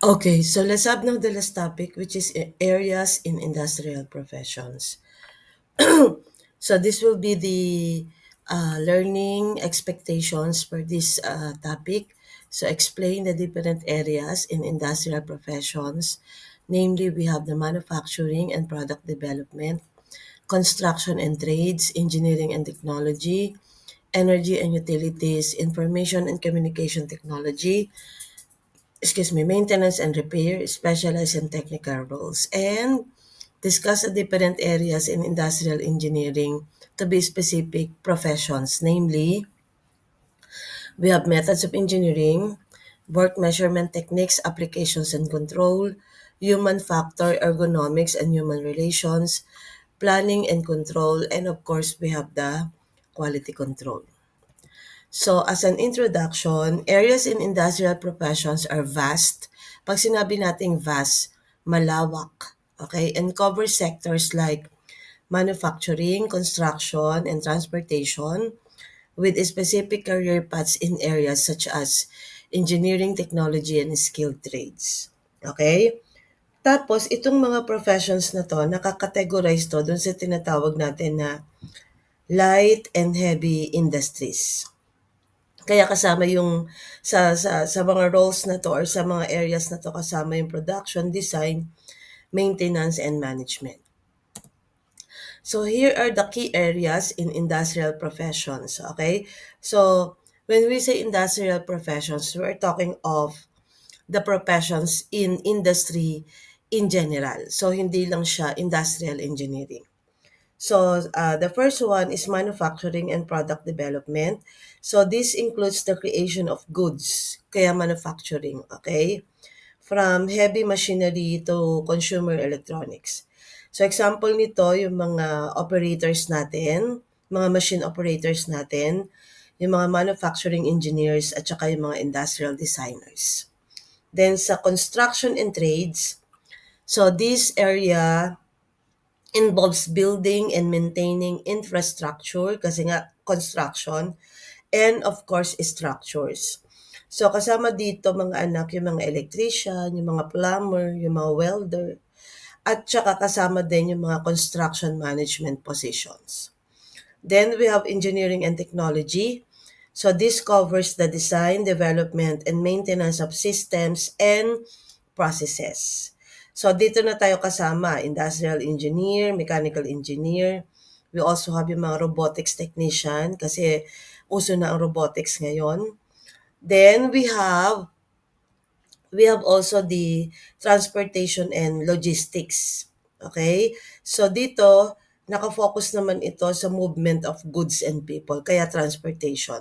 Okay, so let's have now the last topic, which is areas in industrial professions. So this will be the learning expectations for this topic. So explain the different areas in industrial professions. Namely, we have the manufacturing and product development, construction and trades, engineering and technology, energy and utilities, information and communication technology, maintenance and repair, specialized and technical roles, and discuss the different areas in industrial engineering to be specific professions. Namely, we have methods of engineering, work measurement techniques, applications and control, human factor, ergonomics and human relations, planning and control, and of course, we have the quality control. So as an introduction, areas in industrial professions are vast. Pag sinabi nating vast, malawak, okay, and cover sectors like manufacturing, construction, and transportation with specific career paths in areas such as engineering, technology, and skilled trades. Okay? Tapos, itong mga professions na to, nakakategorize to dun sa tinatawag natin na light and heavy industries. Kaya kasama yung sa mga roles na to or sa mga areas na to kasama yung production, design, maintenance, and management. So here are the key areas in industrial professions, okay? So when we say industrial professions, we're talking of the professions in industry in general. So hindi lang siya industrial engineering. So the first one is manufacturing and product development. So this includes the creation of goods, kaya manufacturing, okay? From heavy machinery to consumer electronics. So example nito, yung mga operators natin, mga machine operators natin, yung mga manufacturing engineers at saka yung mga industrial designers. Then sa construction and trades, so this area involves building and maintaining infrastructure kasi nga construction and of course structures. So kasama dito mga anak yung mga electrician, yung mga plumber, yung mga welder, at saka kasama din yung mga construction management positions. Then we have engineering and technology. So this covers the design, development, and maintenance of systems and processes. So dito na tayo kasama, industrial engineer, mechanical engineer. We also have yung mga robotics technician kasi uso na ang robotics ngayon. Then we have also the transportation and logistics. Okay? So dito, nakafocus naman ito sa movement of goods and people, kaya transportation.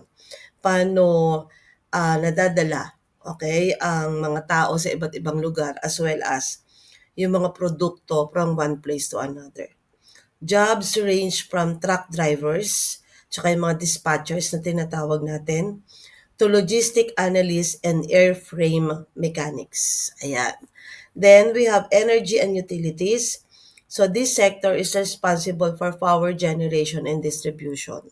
Paano nadadala, okay, ang mga tao sa iba't ibang lugar as well as yung mga produkto from one place to another. Jobs range from truck drivers, tsaka yung mga dispatchers na tinatawag natin, to logistic analysts and airframe mechanics. Ayan. Then we have energy and utilities. So this sector is responsible for power generation and distribution.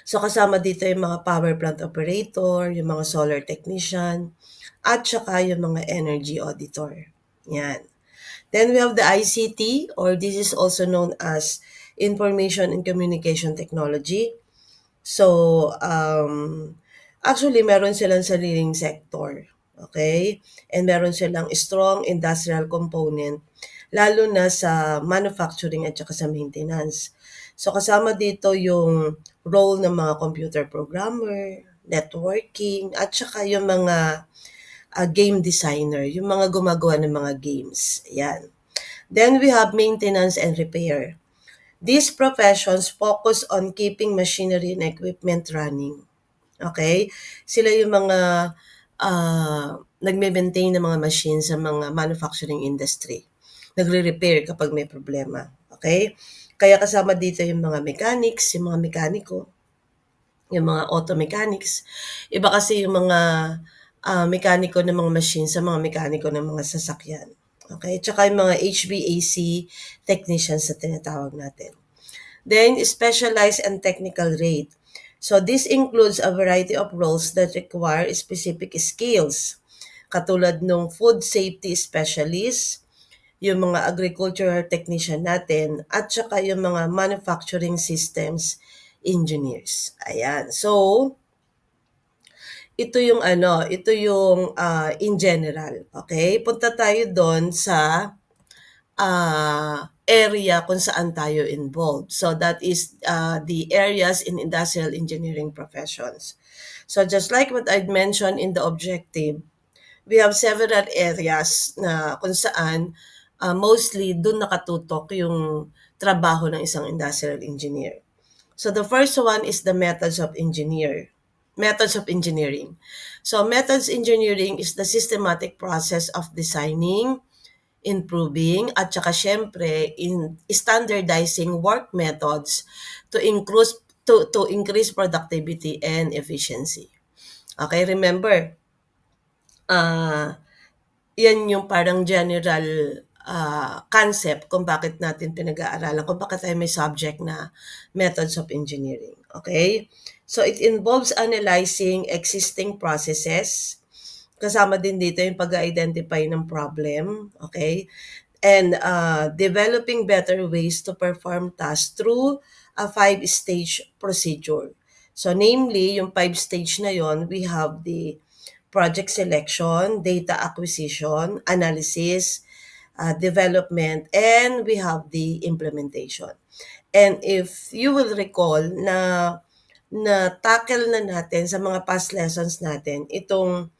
So kasama dito yung mga power plant operator, yung mga solar technician, at saka yung mga energy auditor. Yan. Then we have the ICT, or this is also known as Information and Communication Technology. So, actually, meron silang sariling sector. Okay? And meron silang strong industrial component, lalo na sa manufacturing at saka sa maintenance. So, kasama dito yung role ng mga computer programmer, networking, at saka yung mga game designer, yung mga gumagawa ng mga games. Ayan. Then we have maintenance and repair. These professions focus on keeping machinery and equipment running. Okay? Sila yung mga nagme-maintain ng mga machines sa mga manufacturing industry. Nagre-repair kapag may problema. Okay? Kaya kasama dito yung mga mechanics, yung mga mekaniko, yung mga auto mechanics. Iba kasi yung mga mekaniko ng mga machines sa mga mekaniko ng mga sasakyan. Okay? Tsaka yung mga HVAC technicians na tinatawag natin. Then, specialized and technical rate. So, this includes a variety of roles that require specific skills, katulad ng food safety specialist, yung mga agricultural technician natin, at saka yung mga manufacturing systems engineers. Ayan. So, ito yung in general. Okay? Punta tayo doon sa area kung saan tayo involved. So that is the areas in industrial engineering professions. So just like what I'd mentioned in the objective, we have several areas na kung saan mostly doon nakatutok yung trabaho ng isang industrial engineer. So the first one is the methods of engineering. So methods engineering is the systematic process of designing, improving, at saka syempre in standardizing work methods to increase productivity and efficiency. Okay, remember, ah yan yung parang general concept kung bakit natin pinag-aaralan, kung bakit tayo may subject na methods of engineering. Okay? So it involves analyzing existing processes. Kasama din dito yung pag-identify ng problem. Okay? And developing better ways to perform tasks through a 5-stage procedure. So namely, yung 5-stage na yon, we have the project selection, data acquisition, analysis, development, and we have the implementation. And if you will recall na tackle na natin sa mga past lessons natin itong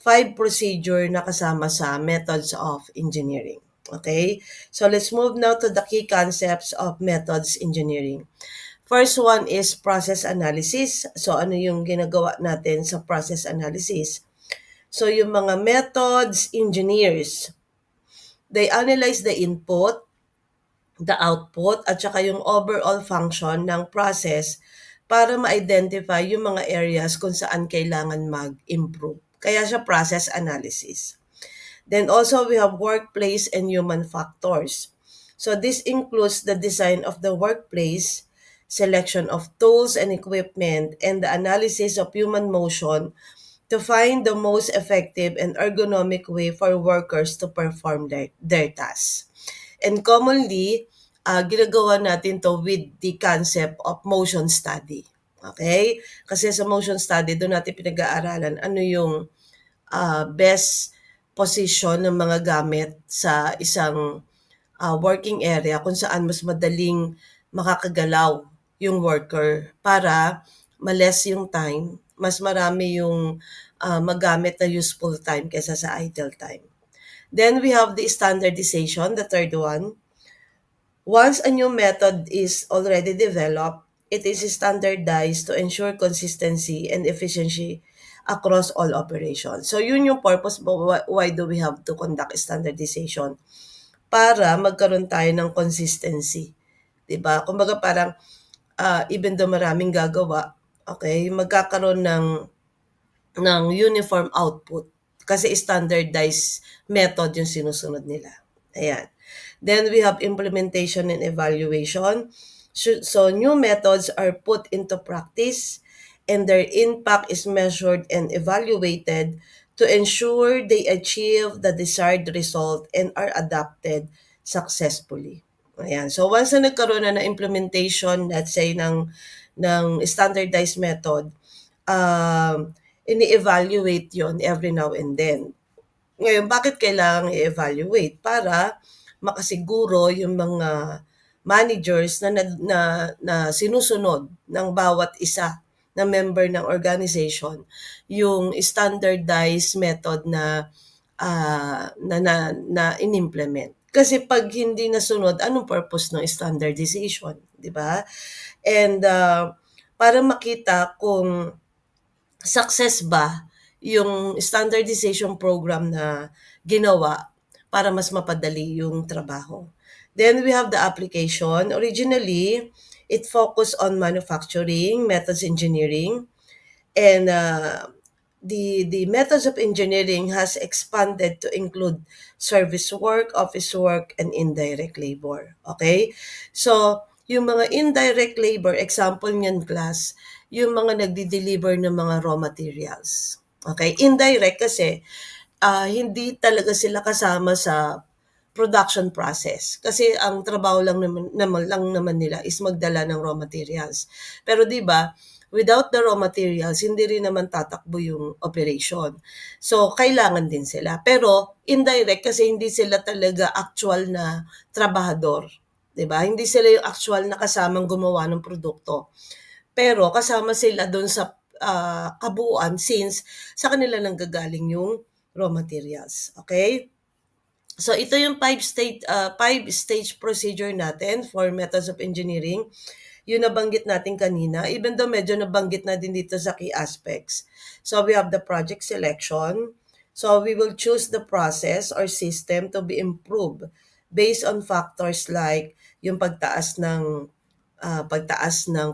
5 procedure na kasama sa methods of engineering. Okay? So let's move now to the key concepts of methods engineering. First one is process analysis. So ano yung ginagawa natin sa process analysis? So yung mga methods engineers, they analyze the input, the output, at saka yung overall function ng process para ma-identify yung mga areas kung saan kailangan mag-improve. Kaya siya process analysis. Then also we have workplace and human factors. So this includes the design of the workplace, selection of tools and equipment, and the analysis of human motion to find the most effective and ergonomic way for workers to perform their tasks. And commonly, ginagawa natin to with the concept of motion study. Okay? Kasi sa motion study, doon natin pinag-aaralan ano yung best position ng mga gamit sa isang working area kung saan mas madaling makakagalaw yung worker para ma-less yung time, mas marami yung magamit na useful time kaysa sa idle time. Then we have the standardization, the third one. Once a new method is already developed, it is standardized to ensure consistency and efficiency across all operations. So yun yung purpose, why do we have to conduct standardization? Para magkaroon tayo ng consistency. 'Di ba? Kumbaga parang even though maraming gagawa, okay, magkakaroon ng uniform output kasi standardized method yung sinusunod nila. Ayan. Then we have implementation and evaluation. So new methods are put into practice and their impact is measured and evaluated to ensure they achieve the desired result and are adopted successfully. Ayan. So once na nagkaroon na ng implementation, let's say, ng standardized method, ini-evaluate yon every now and then. Ngayon, bakit kailangan i-evaluate? Para makasiguro yung mga managers na sinusunod ng bawat isa na member ng organization yung standardized method na in-implement. Kasi pag hindi nasunod, anong purpose ng standardization, di ba? And para makita kung success ba yung standardization program na ginawa para mas mapadali yung trabaho. Then we have the application. Originally, it focused on manufacturing, methods engineering, and the methods of engineering has expanded to include service work, office work, and indirect labor. Okay? So, yung mga indirect labor, example niyan class, yung mga nagdi-deliver ng mga raw materials. Okay? Indirect kasi hindi talaga sila kasama sa production process. Kasi ang trabaho lang naman nila is magdala ng raw materials. Pero 'di ba, without the raw materials, hindi rin naman tatakbo yung operation. So, kailangan din sila. Pero indirect kasi hindi sila talaga actual na trabahador. 'Di ba? Hindi sila yung actual na kasamang gumawa ng produkto. Pero kasama sila doon sa kabuuan since sa kanila lang gagaling yung raw materials. Okay? So ito yung five stage procedure natin for methods of engineering. Yung nabanggit natin kanina, even though medyo nabanggit na din dito sa key aspects. So we have the project selection. So we will choose the process or system to be improved based on factors like yung pagtaas ng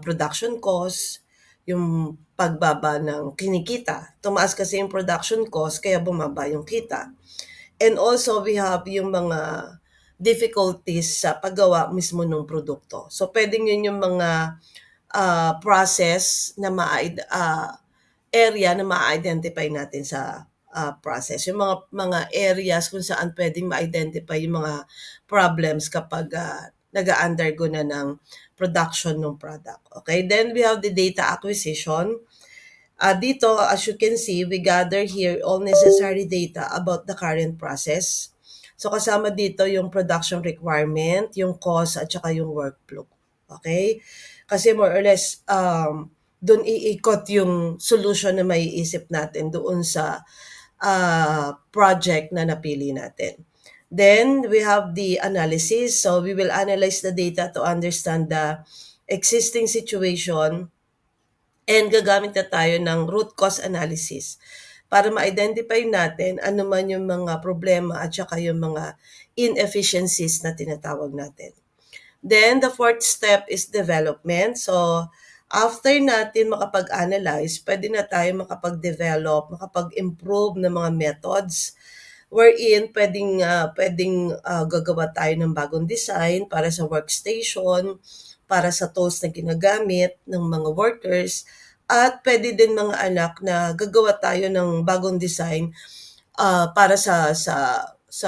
production cost, yung pagbaba ng kinikita. Tumaas kasi yung production cost kaya bumaba yung kita. And also we have yung mga difficulties sa paggawa mismo ng produkto. So pwedeng yun yung mga process na area na ma-identify natin sa process. Yung mga areas kung saan pwedeng ma-identify yung mga problems kapag nag-undergo na ng production ng product. Okay, then we have the data acquisition. Dito, as you can see, we gather here all necessary data about the current process. So kasama dito yung production requirement, yung cost, at saka yung workflow. Okay? Kasi more or less, doon iikot yung solution na maiisip natin doon sa project na napili natin. Then we have the analysis. So we will analyze the data to understand the existing situation and gagamit na tayo ng root cause analysis para ma-identify natin ano man yung mga problema at saka yung mga inefficiencies na tinatawag natin. Then, the fourth step is development. So, after natin makapag-analyze, pwede na tayo makapag-develop, makapag-improve ng mga methods wherein pwedeng gagawa tayo ng bagong design para sa workstation, para sa tools na ginagamit ng mga workers, at pwede din mga anak na gagawa tayo ng bagong design para sa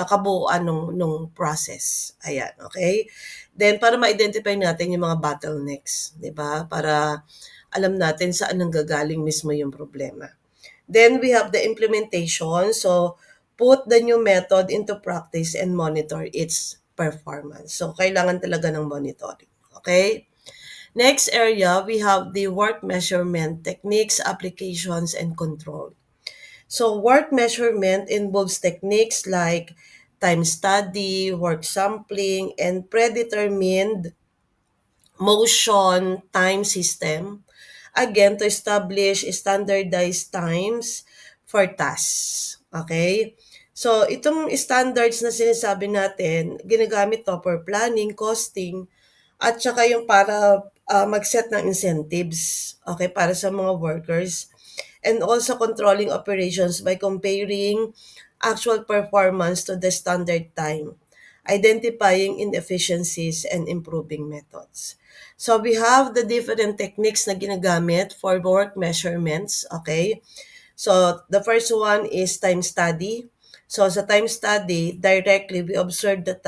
kabuuan nung process. Ayan, okay? Then para ma-identify natin yung mga bottlenecks, 'di ba? Para alam natin saan nanggagaling mismo yung problema. Then we have the implementation. So put the new method into practice and monitor its performance. So kailangan talaga ng monitoring. Okay? Next area, we have the work measurement techniques, applications, and control. So work measurement involves techniques like time study, work sampling, and predetermined motion time system. Again, to establish standardized times for tasks. Okay? So, itong standards na sinasabi natin, ginagamit to for planning, costing, at saka yung para mag-set ng incentives, okay, para sa mga workers. And also controlling operations by comparing actual performance to the standard time, identifying inefficiencies, and improving methods. So we have the different techniques na ginagamit for work measurements, okay? So the first one is time study. So sa time study, directly we observe the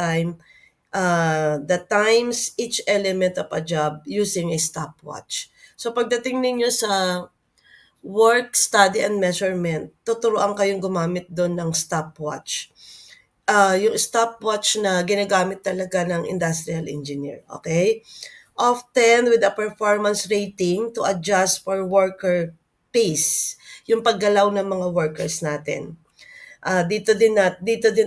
times each element of a job using a stopwatch. So pagdating ninyo sa work, study, and measurement, tuturuan kayong gumamit doon ng stopwatch. Yung stopwatch na ginagamit talaga ng industrial engineer, okay? Often with a performance rating to adjust for worker pace, yung paggalaw ng mga workers natin. Dito din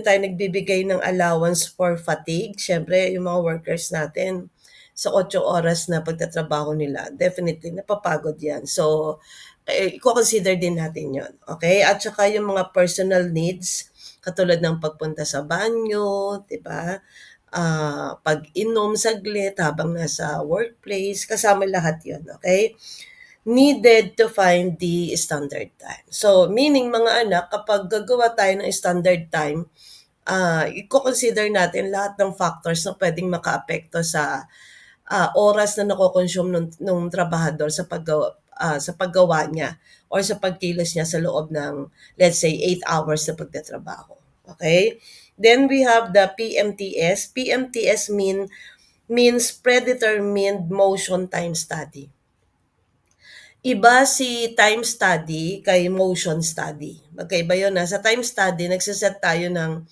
tayo nagbibigay ng allowance for fatigue. Siyempre, yung mga workers natin sa 8 oras na pagtatrabaho nila, definitely napapagod yan. So, i-consider din natin yon. Okay? At saka yung mga personal needs, katulad ng pagpunta sa banyo, di ba? Pag-inom saglit habang nasa workplace, kasama lahat yon. Okay? Needed to find the standard time. So, meaning mga anak, kapag gagawa tayo ng standard time, i-consider natin lahat ng factors na pwedeng makaapekto sa oras na nako-consume nung trabahador sa paggawa sa paggawa niya or sa pagkilos niya sa loob ng, let's say, 8 hours na pagtatrabaho. Okay? Then we have the PMTS. PMTS means Predetermined Motion Time Study. Iba si time study kay motion study. Magkaiba yun. Sa time study, nagsiset tayo ng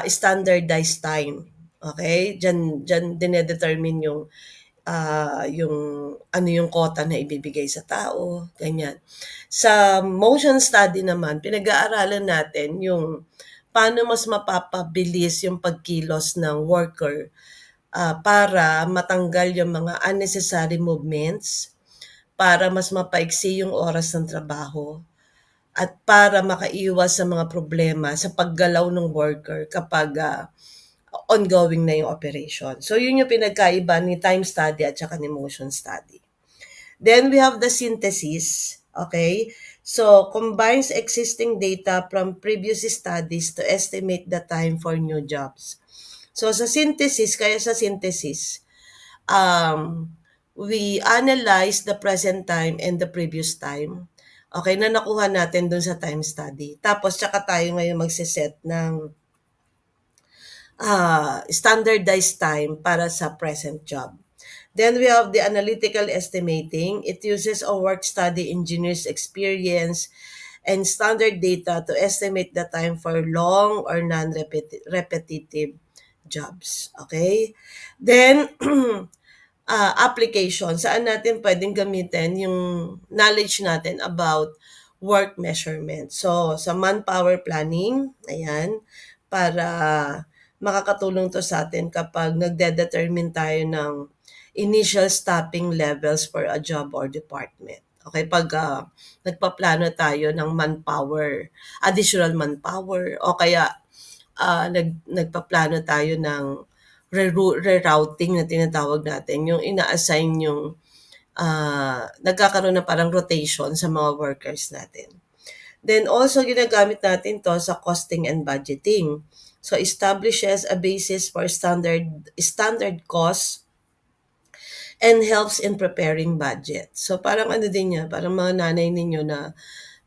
standardized time. Okay? Diyan dinedetermine yung ano yung quota na ibibigay sa tao, ganyan. Sa motion study naman, pinag-aaralan natin yung paano mas mapapabilis yung pagkilos ng worker para matanggal yung mga unnecessary movements, para mas mapaiksi yung oras ng trabaho, at para makaiwas sa mga problema sa paggalaw ng worker kapag ongoing na yung operation. So, yun yung pinagkaiba ni time study at saka ni motion study. Then, we have the synthesis. Okay? So, combines existing data from previous studies to estimate the time for new jobs. So, sa synthesis, we analyze the present time and the previous time. Okay, na nakuha natin dun sa time study. Tapos, tsaka tayo ngayon magsiset ng standardized time para sa present job. Then we have the analytical estimating. It uses a work-study engineer's experience and standard data to estimate the time for long or non-repetitive jobs. Okay? Then, application. Saan natin pwedeng gamitin yung knowledge natin about work measurement. So, sa manpower planning, ayan, para makakatulong to sa atin kapag nagde-determine tayo ng initial staffing levels for a job or department. Okay, pag nagpaplano tayo ng manpower, additional manpower, o kaya nagpaplano tayo ng rerouting na tinatawag natin, yung ina-assign yung nagkakaroon na parang rotation sa mga workers natin. Then also ginagamit natin to sa costing and budgeting. So establishes a basis for standard costs and helps in preparing budget. So parang ano din niya, parang mga nanay ninyo na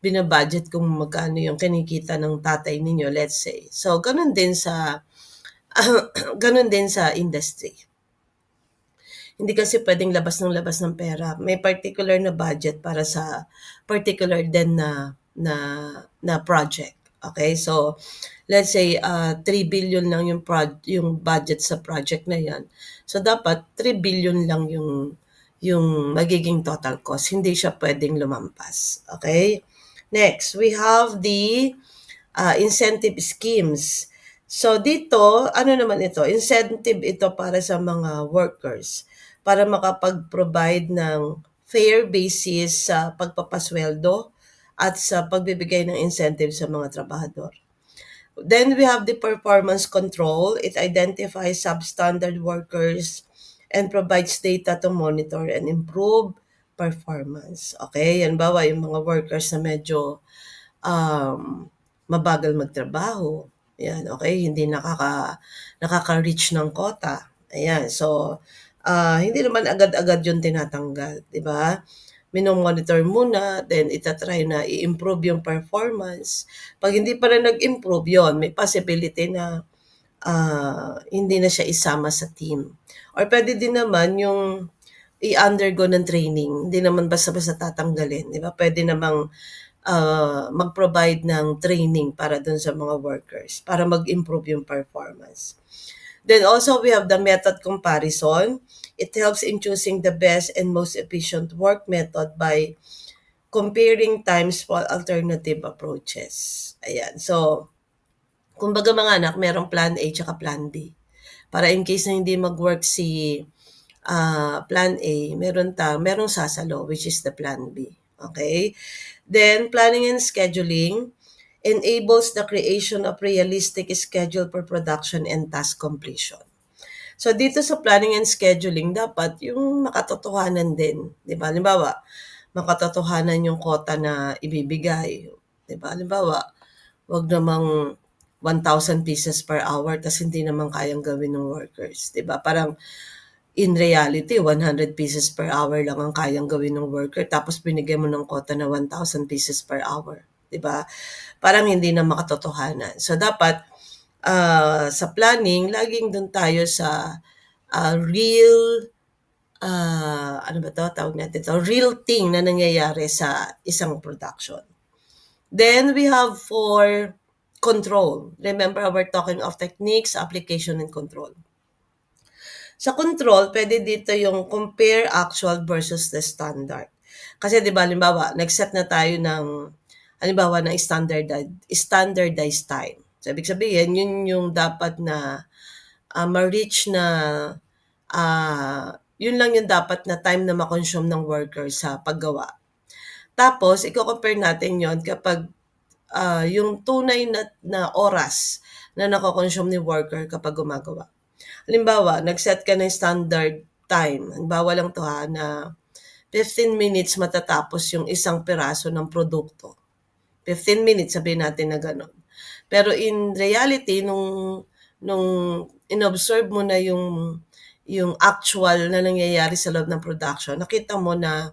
binabudget kung magkano yung kinikita ng tatay ninyo, let's say. So ganun din sa ganun din sa industry. Hindi kasi pwedeng labas ng pera. May particular na budget para sa particular din na project. Okay? So, let's say 3 billion lang yung budget sa project na 'yan. So, dapat 3 billion lang yung magiging total cost. Hindi siya pwedeng lumampas. Okay? Next, we have the incentive schemes. So dito, ano naman ito? Incentive ito para sa mga workers para makapag-provide ng fair basis sa pagpapasweldo at sa pagbibigay ng incentive sa mga trabahador. Then we have the performance control. It identifies substandard workers and provides data to monitor and improve performance. Okay, yan bawa yung mga workers na medyo mabagal magtrabaho. Yan, okay, hindi nakaka-reach ng quota. Ayan, so hindi naman agad-agad yung tinatanggal, di ba? Minomonitor muna, then itatry na i-improve yung performance. Pag hindi pa rin nag-improve yon, may possibility na hindi na siya isama sa team. Or pwede din naman yung i-undergo ng training. Hindi naman basta-basta tatanggalin, di ba? Pwede namang mag-provide ng training para dun sa mga workers para mag-improve yung performance. Then also we have the method comparison. It helps in choosing the best and most efficient work method by comparing times for alternative approaches. Ayan. So, kumbaga mga anak, merong plan A tsaka plan B. Para in case na hindi mag-work si plan A, merong sasalo, which is the plan B. Okay? Then, planning and scheduling enables the creation of realistic schedule for production and task completion. So, dito sa planning and scheduling, dapat yung makatotohanan din. Di ba? Halimbawa, makatotohanan yung quota na ibibigay. Di ba? Halimbawa, wag namang 1,000 pieces per hour kasi hindi naman kayang gawin ng workers. Di ba? Parang in reality 100 pieces per hour lang ang kayang gawin ng worker tapos binigyan mo ng quota na 1,000 pieces per hour, 'di ba? Parang hindi na makatotohanan. So dapat sa planning laging dun tayo sa real ano ba 'to, tawag natin 'to, real thing na nangyayari sa isang production. Then we have for control. Remember, we're talking of techniques, application, and control. Sa control, pwede dito yung compare actual versus the standard. Kasi 'di ba halimbawa, nag-set na tayo ng halimbawa ng standardized time. So ibig sabihin, yun yung dapat na ma-reach na yun lang yung dapat na time na ma-consume ng worker sa paggawa. Tapos, i-compare natin yon kapag yung tunay na oras na nako-consume ni worker kapag gumagawa. Halimbawa, nag-set ka ng standard time. Halimbawa lang to ha, na 15 minutes matatapos yung isang piraso ng produkto. 15 minutes, sabihin natin na gano'n. Pero in reality, nung inobserve mo na yung actual na nangyayari sa loob ng production, nakita mo na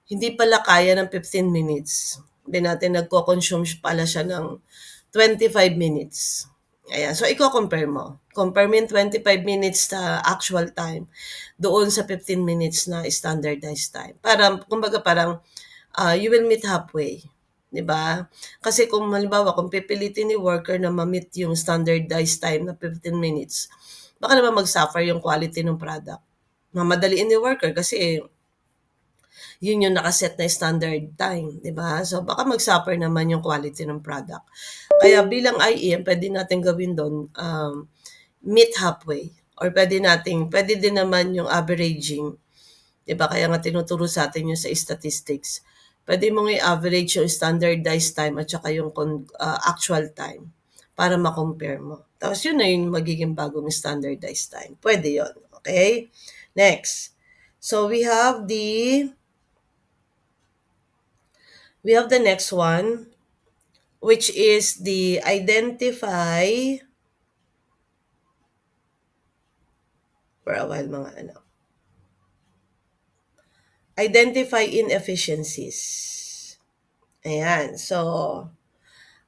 hindi pala kaya ng 15 minutes. Sabihin natin, nagko-consume pala siya ng 25 minutes. Ayan. So, i-compare mo. Compare mo yung 25 minutes sa actual time doon sa 15 minutes na standardized time. Para, kumbaga parang, you will meet halfway. 'Di ba? Kasi kung halimbawa, kung pipilitin ni worker na ma-meet yung standardized time na 15 minutes, baka naman mag-suffer yung quality ng product. Mamadaliin ni worker kasi yun yung nakaset na standard time, di ba? So, baka mag-suffer naman yung quality ng product. Kaya bilang IEM, pwede natin gawin doon, meet halfway. Or pwede din naman yung averaging. Di ba? Kaya nga tinuturo sa atin yung sa statistics. Pwede mong i-average yung standardized time at saka yung actual time para ma-compare mo. Tapos yun na yung magiging bagong standardized time. Pwede yon. Okay? Next. So we have the next one, which is the identify inefficiencies. Ayan. So,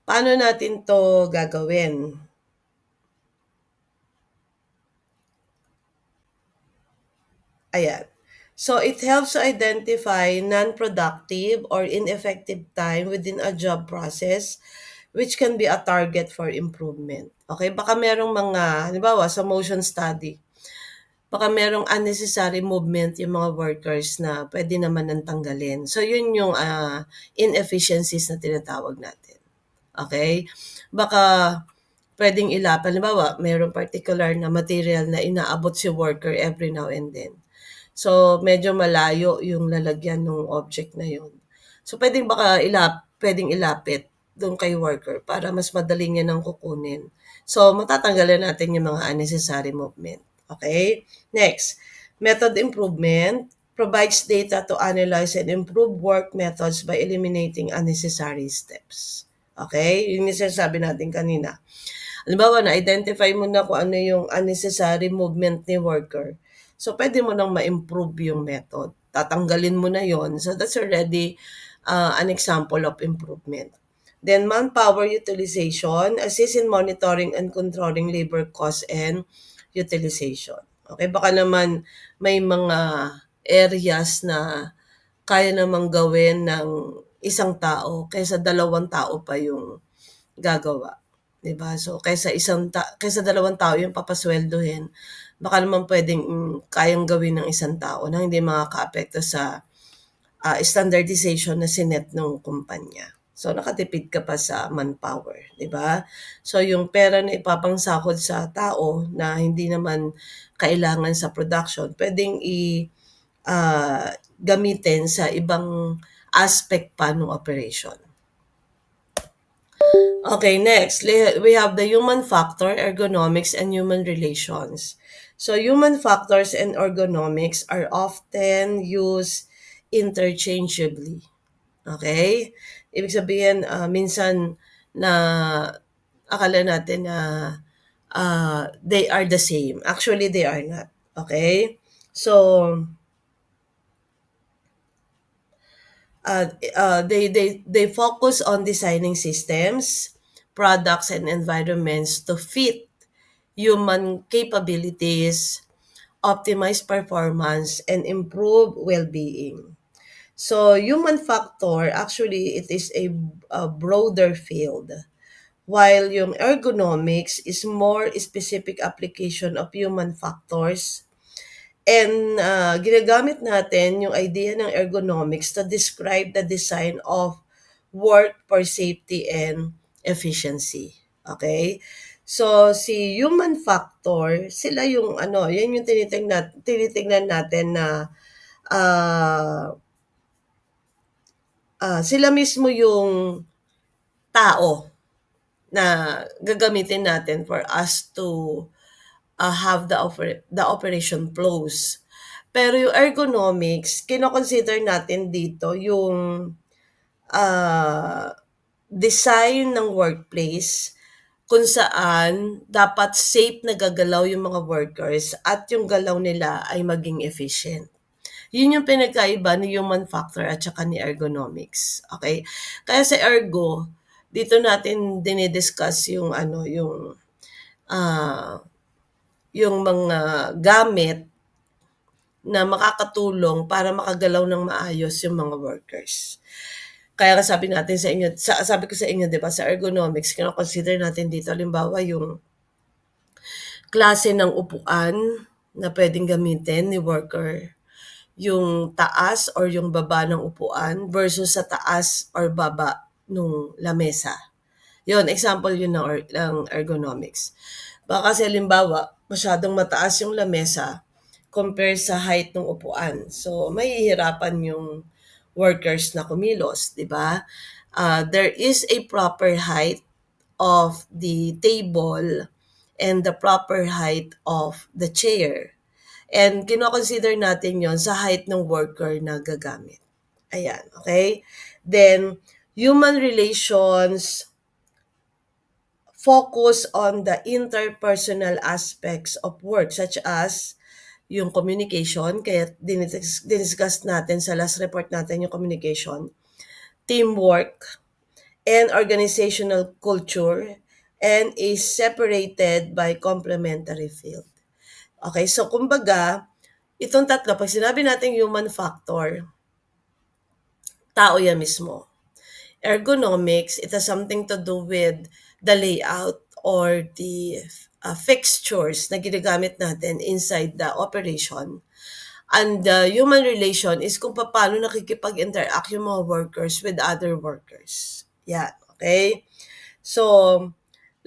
paano natin to gagawin? Ayan. So, it helps to identify non-productive or ineffective time within a job process which can be a target for improvement. Okay? Baka merong mga, halimbawa sa motion study, baka merong unnecessary movement yung mga workers na pwede naman nang tanggalin. So, yun yung inefficiencies na tinatawag natin. Okay? Baka pwedeng ilapan. Halimbawa, merong particular na material na inaabot si worker every now and then. So, medyo malayo yung lalagyan ng object na yun. So, pwedeng ilapit doon kay worker para mas madali niya nang kukunin. So, matatanggalan natin yung mga unnecessary movement. Okay? Next, method improvement provides data to analyze and improve work methods by eliminating unnecessary steps. Okay? Yun yung sinasabi natin kanina. Halimbawa, na-identify mo na kung ano yung unnecessary movement ni worker. So, pwede mo nang ma-improve yung method. Tatanggalin mo na yon. So, that's already an example of improvement. Then, manpower utilization, assist in monitoring and controlling labor costs and utilization. Okay, baka naman may mga areas na kaya namang gawin ng isang tao kaysa dalawang tao pa yung gagawa. 'Di ba? So, kaysa dalawang tao yung papasweldohin, baka naman pwedeng kayang gawin ng isang tao na hindi makakaapekto sa standardization na sinet ng kumpanya. So, nakatipid ka pa sa manpower, di ba? So, yung pera na ipapangsahod sa tao na hindi naman kailangan sa production, pwedeng gamitin sa ibang aspect pa ng operation. Okay, next, we have the human factor, ergonomics, and human relations. So, human factors and ergonomics are often used interchangeably. Okay? Ibig sabihin, minsan na akala natin na they are the same. Actually, they are not. Okay? So, they focus on designing systems, products, and environments to fit human capabilities, optimize performance, and improve well-being. So, human factor, actually, it is a broader field. While yung ergonomics is more specific application of human factors. And ginagamit natin yung idea ng ergonomics to describe the design of work for safety and efficiency. Okay? So, si human factor, sila yung ano, yan yung tinitingnan natin na ah sila mismo yung tao na gagamitin natin for us to have the operation flows. Pero yung ergonomics, kino-consider natin dito yung ah, design ng workplace kung saan dapat safe na gagalaw yung mga workers at yung galaw nila ay maging efficient. Yun yung pinagkaiba ni human factor at saka ni ergonomics. Okay? Kaya sa ergo, dito natin dinidiscuss yung ano, ah, yung mga gamit na makakatulong para makagalaw ng maayos yung mga workers. Kaya nga sabi natin sa inyo, sabi ko sa inyo, 'di ba, sa ergonomics, kino-consider natin dito halimbawa yung klase ng upuan na pwedeng gamitin ni worker, yung taas or yung baba ng upuan versus sa taas or baba nung lamesa. Yun, example yun ng ergonomics. Baka kasi halimbawa, masyadong mataas yung lamesa compare sa height ng upuan. So, mahihirapan yung workers na kumilos, di ba? There is a proper height of the table and the proper height of the chair. And kino-consider natin yon sa height ng worker na gagamit. Ayan, okay? Then, human relations focus on the interpersonal aspects of work such as yung communication, kaya diniscuss natin sa last report natin yung communication, teamwork, and organizational culture, and is separated by complementary field. Okay, so kumbaga, itong tatlo, pag sinabi natin human factor, tao yan mismo. Ergonomics, it has something to do with the layout or the fixtures na ginagamit natin inside the operation. And the human relation is kung paano nakikipag-interact yung mga workers with other workers. Yeah, okay? So,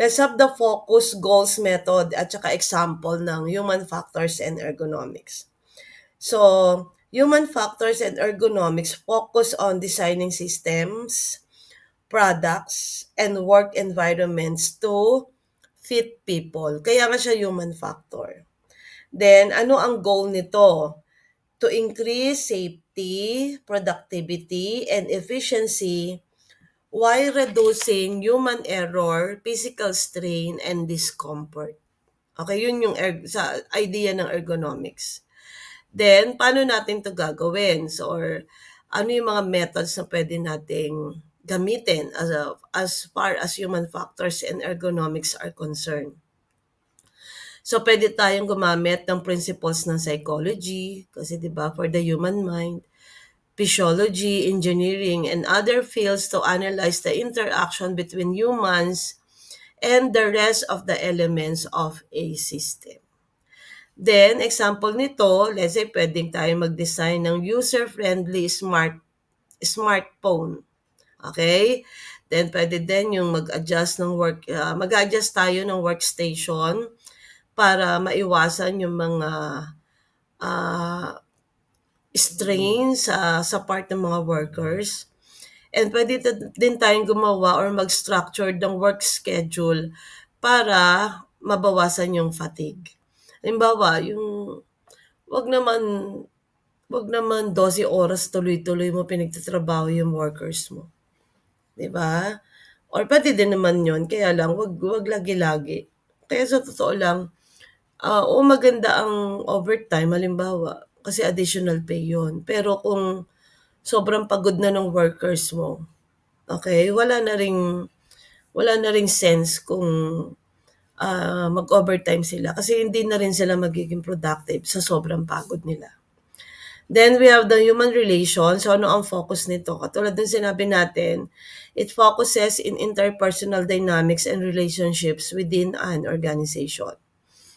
let's have the focus goals method at saka example ng human factors and ergonomics. So, human factors and ergonomics focus on designing systems, products, and work environments to fit people. Kaya nga siya human factor. Then, ano ang goal nito? To increase safety, productivity, and efficiency while reducing human error, physical strain, and discomfort. Okay, yun yung sa idea ng ergonomics. Then, paano natin to gagawin? So, or ano yung mga methods na pwede nating gamitin as far as human factors and ergonomics are concerned? So, pwede tayong gumamit ng principles ng psychology, kasi 'di ba, for the human mind, physiology, engineering, and other fields to analyze the interaction between humans and the rest of the elements of a system. Then, example nito, let's say pwedeng tayo mag-design ng user-friendly smartphone. Okay? Then, pwede din yung mag-adjust tayo ng workstation para maiwasan yung mga uh, strain sa part ng mga workers. And pwede din tayong gumawa or mag-structure ng work schedule para mabawasan yung fatigue. Halimbawa, yung wag naman wag naman 12 oras tuloy-tuloy mo pinagtatrabaho yung workers mo, 'di ba? Or pwede din naman 'yon, kaya lang wag lagi-lagi. Kaya sa totoo lang, Oo, maganda ang overtime halimbawa, kasi additional pay 'yun. Pero kung sobrang pagod na ng workers mo, okey, wala na ring sense kung, mag-overtime sila kasi hindi na rin sila magiging productive sa sobrang pagod nila. Then we have the human relations. So ano ang focus nito? Katulad ng sinabi natin, it focuses in interpersonal dynamics and relationships within an organization.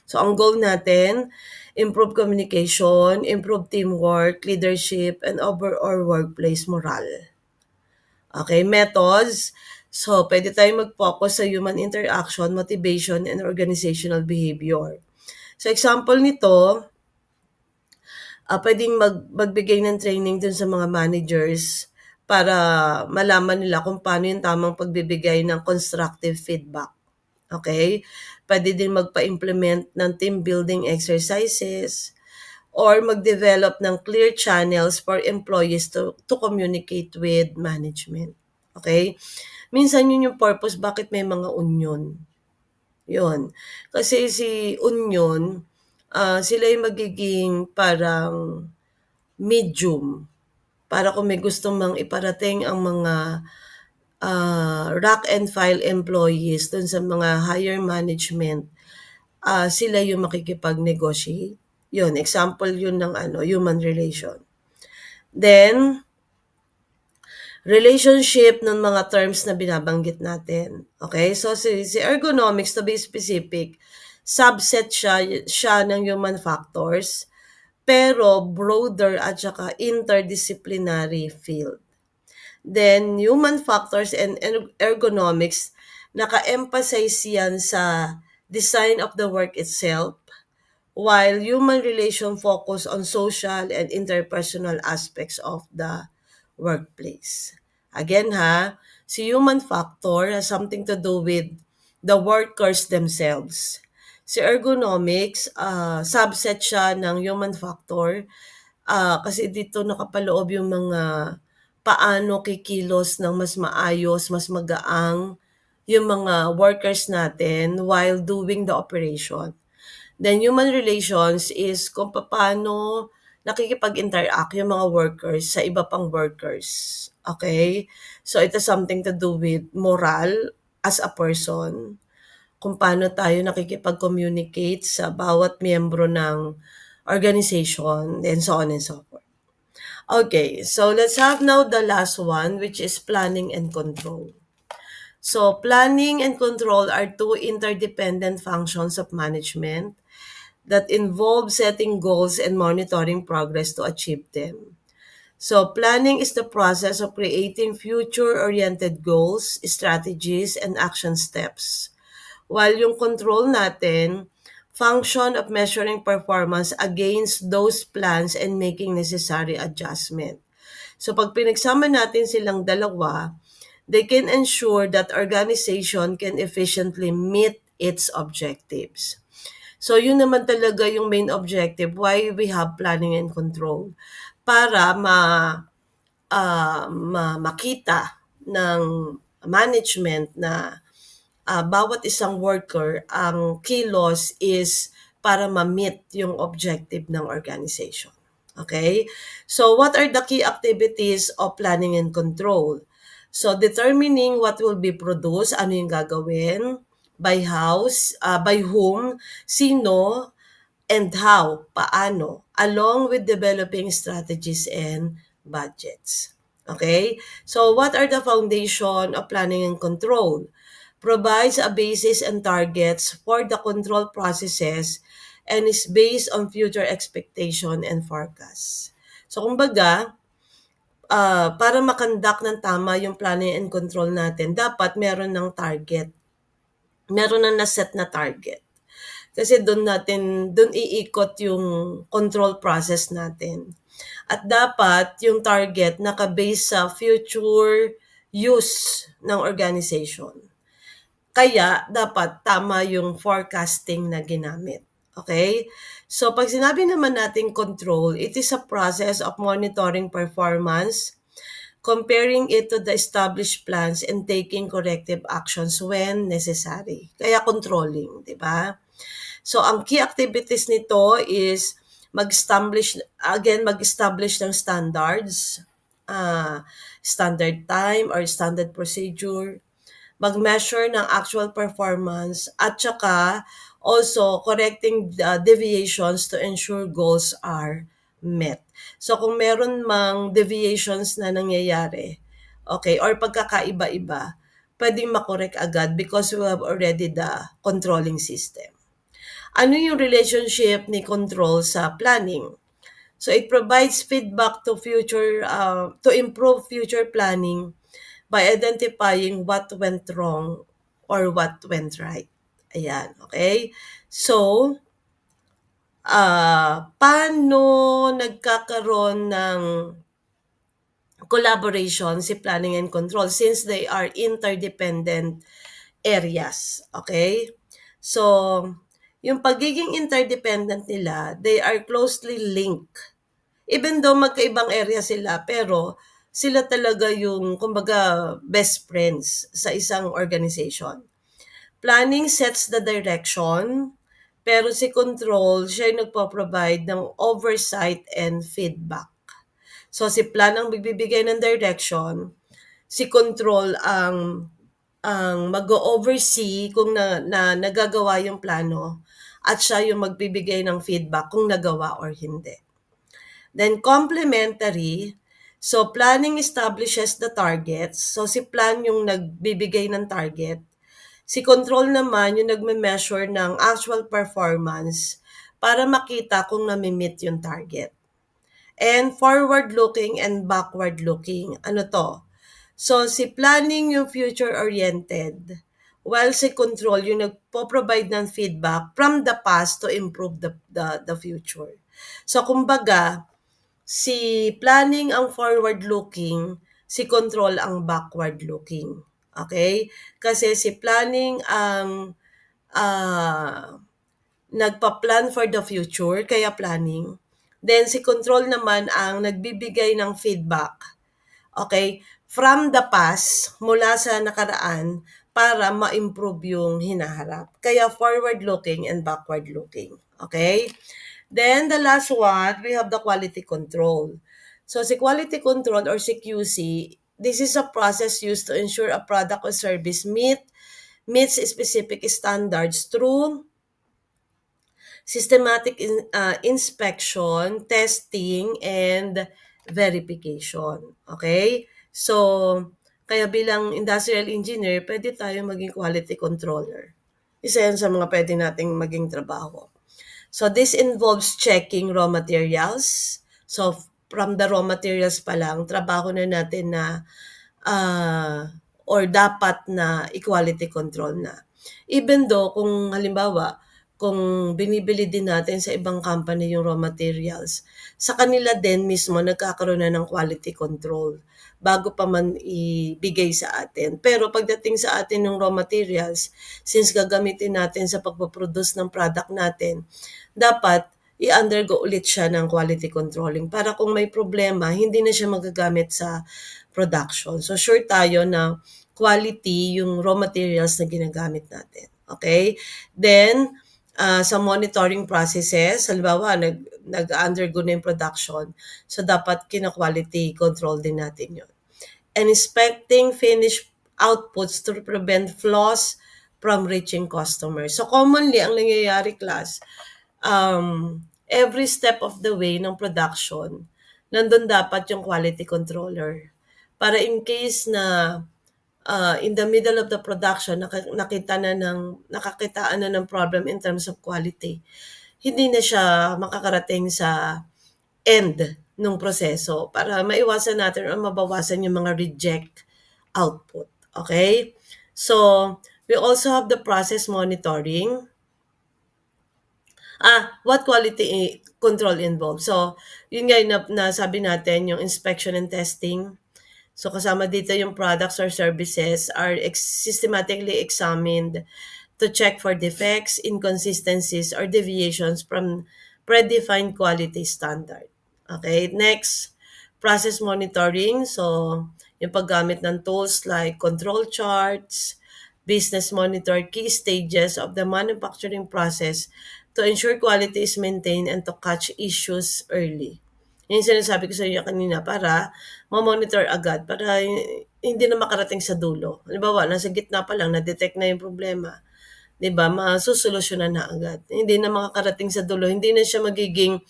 So ang goal natin, improve communication, improve teamwork, leadership, and overall workplace morale. Okay, methods. So, pwede tayong mag-focus sa human interaction, motivation, and organizational behavior. So, example nito, puwedeng magbigay ng training dun sa mga managers para malaman nila kung paano yung tamang pagbibigay ng constructive feedback, okay? Puwede din magpa-implement ng team building exercises or mag-develop ng clear channels for employees to communicate with management, okay? Minsan yun yung purpose bakit may mga union, yun. Kasi si union, sila yung magiging parang medium para kung may gusto mang iparating ang mga, rank and file employees dun sa mga higher management, sila yung makikipag-negotiate. Yun, example yun ng human relation. Then, relationship ng mga terms na binabanggit natin. Okay? So, si ergonomics, to be specific, subset siya ng human factors, pero broader at saka interdisciplinary field. Then, human factors and ergonomics, naka-emphasize yan sa design of the work itself, while human relation focus on social and interpersonal aspects of the workplace. Again si human factor has something to do with the workers themselves. Si ergonomics, subset siya ng human factor, kasi dito nakapaloob yung mga paano kikilos ng mas maayos, mas magaang yung mga workers natin while doing the operation. Then human relations is kung paano nakikipag-interact yung mga workers sa iba pang workers. Okay? So it has something to do with moral as a person, kung paano tayo nakikipag-communicate sa bawat miyembro ng organization, and so on and so forth. Okay, so let's have now the last one, which is planning and control. So planning and control are two interdependent functions of management that involve setting goals and monitoring progress to achieve them. So planning is the process of creating future-oriented goals, strategies, and action steps. While yung control natin, function of measuring performance against those plans and making necessary adjustment. So pag pinagsama natin silang dalawa, they can ensure that organization can efficiently meet its objectives. So yun naman talaga yung main objective why we have planning and control, para makita ng management na bawat isang worker ang kilos is para ma-meet yung objective ng organization. Okay? So what are the key activities of planning and control? So determining what will be produced, ano yung gagawin, by whom, sino, and how, paano, along with developing strategies and budgets. Okay? So what are the foundation of planning and control? Provides a basis and targets for the control processes and is based on future expectation and forecasts. So kumbaga, para makandak ng tama yung planning and control natin, dapat meron ng target. Meron ng naset na target. Kasi doon iikot yung control process natin. At dapat yung target naka-base sa future use ng organization. Kaya dapat tama yung forecasting na ginamit. Okay? So pag sinabi naman natin control, it is a process of monitoring performance, comparing it to the established plans and taking corrective actions when necessary. Kaya controlling, di ba? So ang key activities nito is mag-establish ng standards, ah, standard time or standard procedure, mag-measure ng actual performance, at saka also correcting the deviations to ensure goals are met. So kung meron mang deviations na nangyayari, okay, or pagkakaiba-iba, pwedeng makorek agad because we have already the controlling system. Ano yung relationship ni control sa planning? So it provides feedback to improve future planning by identifying what went wrong or what went right. Ayan, okay? So, paano nagkakaroon ng collaboration si planning and control since they are interdependent areas, okay? So, yung pagiging interdependent nila, they are closely linked. Even though magkaibang area sila, pero sila talaga yung, kumbaga, best friends sa isang organization. Planning sets the direction, pero si control, siya yung nagpo-provide ng oversight and feedback. So si plan ang magbibigay ng direction, si control ang mag-oversee kung nagagawa yung plano, at siya yung magbibigay ng feedback kung nagawa or hindi. Then complementary, so planning establishes the targets. So si plan yung nagbibigay ng target. Si control naman yung nagme-measure ng actual performance para makita kung nami-meet yung target. And forward-looking and backward-looking. Ano to? So, si planning yung future-oriented, while si control yung nagpo-provide ng feedback from the past to improve the future. So, kumbaga, si planning ang forward-looking, si control ang backward-looking. Okay? Kasi si planning ang nagpa-plan for the future, kaya planning. Then si control naman ang nagbibigay ng feedback, okay, from the past, mula sa nakaraan, para ma-improve yung hinaharap. Kaya forward-looking and backward-looking. Okay? Then the last one, we have the quality control. So si quality control or si QC, this is a process used to ensure a product or service meets specific standards through systematic inspection, testing, and verification. Okay? So, kaya bilang industrial engineer, pwede tayo maging quality controller. Isa yan sa mga pwede nating maging trabaho. So, this involves checking raw materials. So, from the raw materials pa lang, trabaho na natin na or dapat na equality control na. Even though kung halimbawa, kung binibili din natin sa ibang company yung raw materials, sa kanila din mismo nagkakaroon na ng quality control bago pa man ibigay sa atin. Pero pagdating sa atin ng raw materials, since gagamitin natin sa pagpaproduce ng product natin, dapat i-undergo ulit siya ng quality controlling para kung may problema, hindi na siya magagamit sa production. So sure tayo na quality yung raw materials na ginagamit natin. Okay? Then, sa monitoring processes, halimbawa, nag-undergo na yung production, so dapat kina-quality control din natin yun. And inspecting finished outputs to prevent flaws from reaching customers. So commonly, ang nangyayari, class, every step of the way ng production, nandun dapat yung quality controller. Para in case na in the middle of the production, nakakitaan na ng problem in terms of quality, hindi na siya makakarating sa end ng proseso para maiwasan natin o mabawasan yung mga reject output. Okay? So, we also have the process monitoring. What quality control involves? So, yun nga na sabi natin, yung inspection and testing. So kasama dito yung products or services are systematically examined to check for defects, inconsistencies, or deviations from predefined quality standard. Okay, next, process monitoring. So yung paggamit ng tools like control charts, business monitor key stages of the manufacturing process to ensure quality is maintained and to catch issues early. Yung sinasabi ko sa inyo kanina para ma-monitor agad, para hindi na makarating sa dulo. Halimbawa, nasa gitna pa lang, na-detect na yung problema. 'Di ba, masosolusyonan na agad. Hindi na makakarating sa dulo, hindi na siya magiging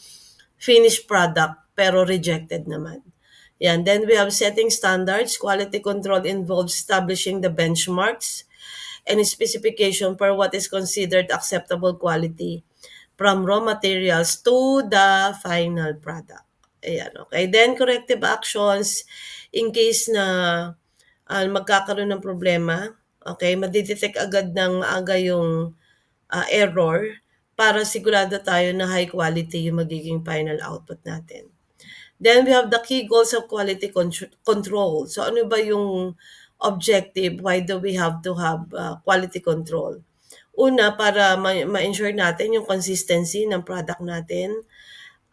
finished product pero rejected naman. Yan. Then we have setting standards. Quality control involves establishing the benchmarks and specification for what is considered acceptable quality from raw materials to the final product. Ayan, okay. Then corrective actions in case na magkakaroon ng problema, okay, madidetect agad ng aga yung error para sigurado tayo na high quality yung magiging final output natin. Then we have the key goals of quality control. So ano ba yung objective? Why do we have to have quality control? Una, para ma-ensure natin yung consistency ng product natin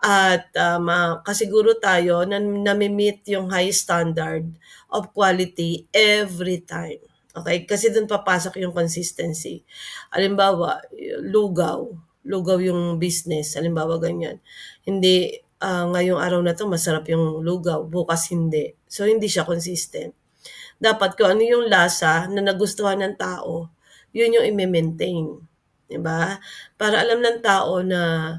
at makasiguro tayo na nami-meet yung high standard of quality every time. Okay? Kasi doon papasok yung consistency. Halimbawa, lugaw yung business. Halimbawa, ganyan. Hindi, ngayong araw na to masarap yung lugaw, bukas hindi. So, hindi siya consistent. Dapat kung ano yung lasa na nagustuhan ng tao, yun yung i-maintain. Diba? Para alam ng tao na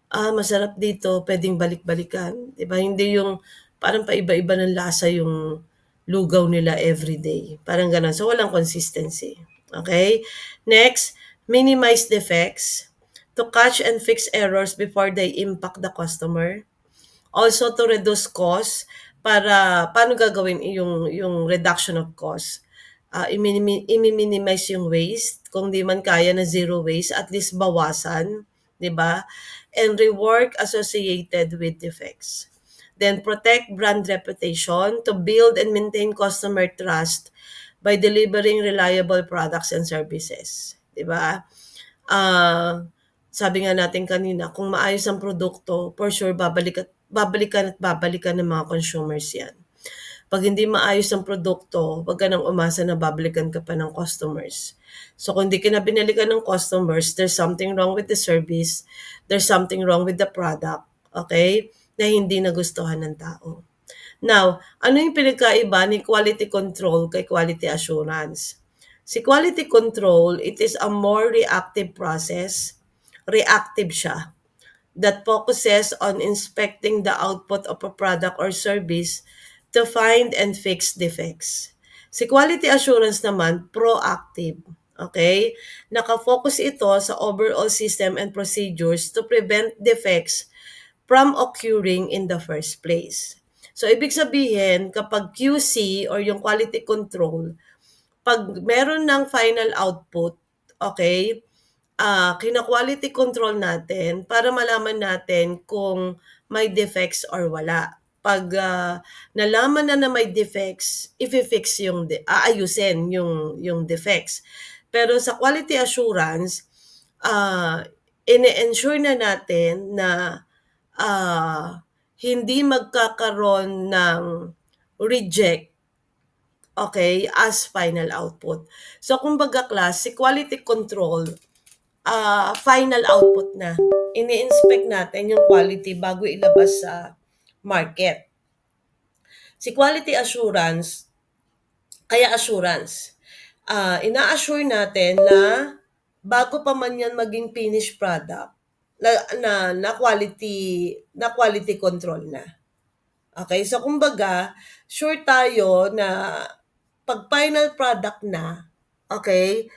masarap dito, pwedeng balik-balikan. Diba? Hindi yung parang paiba-iba ng lasa yung lugaw nila everyday. Parang ganun. So, walang consistency. Okay? Next, minimize defects to catch and fix errors before they impact the customer. Also to reduce cost, para paano gagawin yung reduction of cost? I-minimize yung waste. Kung di man kaya na zero waste, at least bawasan, 'di ba? And rework associated with defects. Then protect brand reputation to build and maintain customer trust by delivering reliable products and services, 'di ba? Sabi nga natin kanina, kung maayos ang produkto, for sure babalikan ng mga consumers 'yan. 'Pag hindi maayos ang produkto, 'wag ka nang umasa na babalikan ka pa ng customers. So kung hindi ka na binalikan ng customers, there's something wrong with the service, there's something wrong with the product, okay, na hindi nagustuhan ng tao. Now, ano yung pinagkaiba ni quality control kay quality assurance? Si quality control, it is a more reactive process. Reactive siya that focuses on inspecting the output of a product or service to find and fix defects. Si quality assurance naman, proactive. Okay? Nakafocus ito sa overall system and procedures to prevent defects from occurring in the first place. So, ibig sabihin, kapag QC or yung quality control, pag meron ng final output, okay, kina-quality control natin para malaman natin kung may defects or wala. Pag nalaman na may defects, i-fix yung aayusin yung defects. Pero sa quality assurance, ine-ensure na natin na hindi magkakaroon ng reject, okay, as final output. So kumbaga class, si quality control, final output na. Ini-inspect natin yung quality bago ilabas sa market. Si quality assurance, kaya assurance, ina-assure natin na bago pa man yan maging finished product, na quality control na. Okay, so kumbaga, sure tayo na pag final product na, okay,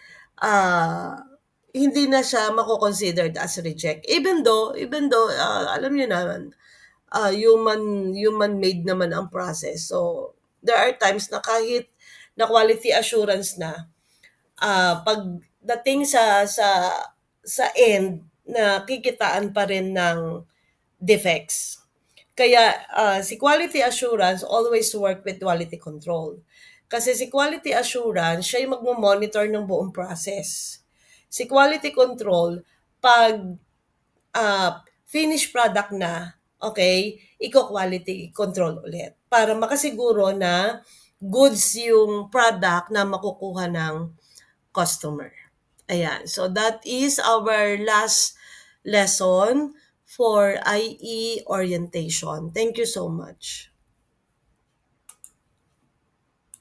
hindi na siya mako-considered as reject. Even though alam niyo naman, human-made naman ang process. So, there are times na kahit na quality assurance na, pagdating sa end, nakikitaan pa rin ng defects. Kaya si quality assurance always work with quality control. Kasi si quality assurance, siya yung magmo-monitor ng buong process. Si quality control, pag finished product na, okay, iko-quality control ulit. Para makasiguro na goods yung product na makukuha ng customer. Ayan. So that is our last lesson for IE orientation. Thank you so much.